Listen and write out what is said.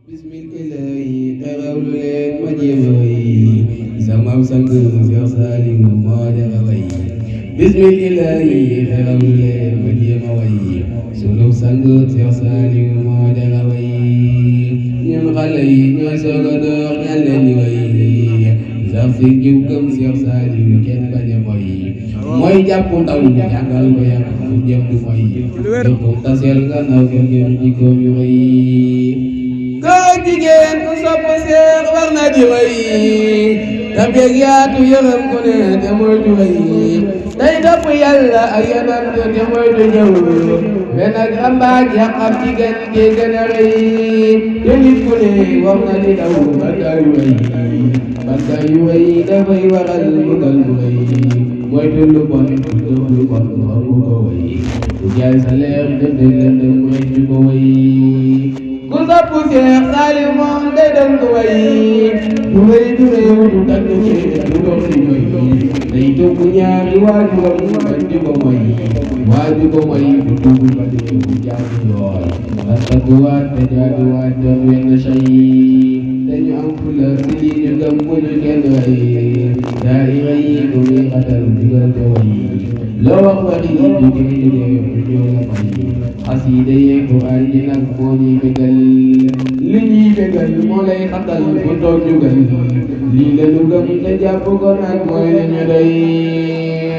Bismillahi taxawlu leen ma jéem a way sama sang Seex Saaliw moo jara way. Bismillahi taxawlu leen ma jéem a way sunu sang Seex Saaliw moo jara way. ñun xale yi ñooy soog a door ñaan leen di way sax fi jiw gëm Seex Saaliw kenn bañ a moy mooy jàpp ndaw jàngal ko yar fu jëm du moy jëppum taseel nga naw ko ngir jikkoom yu rëy. góor jigéen ku sopp Seex war na di way tabeeg yaatu yërëm ku ne te moytu way day topp Yàlla ak Yonent te moytu ñëw mais nag rambaaj yàqam jigéen gi gën a rëy te nit ku ne war na di daw bantaayu way bantaayu way dafay waral mbugal bu rëy moytu lu bon lu bon waru ko way ku jaay sa leer dënd lëndëm moytu ko way. ku sopp Seex Saaliw moom day dem du way du réew du tànn du dox di moy day topp ñaari waajuram bañ di ko moy waaju ko moy du tuub ba dee bu jaadu yoon rafetuwaat te jaaduwaat doon wenn say dañu am fula si lii ñu gëm bu ñu kenn way daayira yi ko muy xatal digal te way loo wax waxi jógee ñoo la may xasiida yee Quraan yi nag moo ñuy bégal li ñuy bégal moo lay xatal bu toog jugal lii la ñu gëm te jàpp ko nag mooy la ñu doy.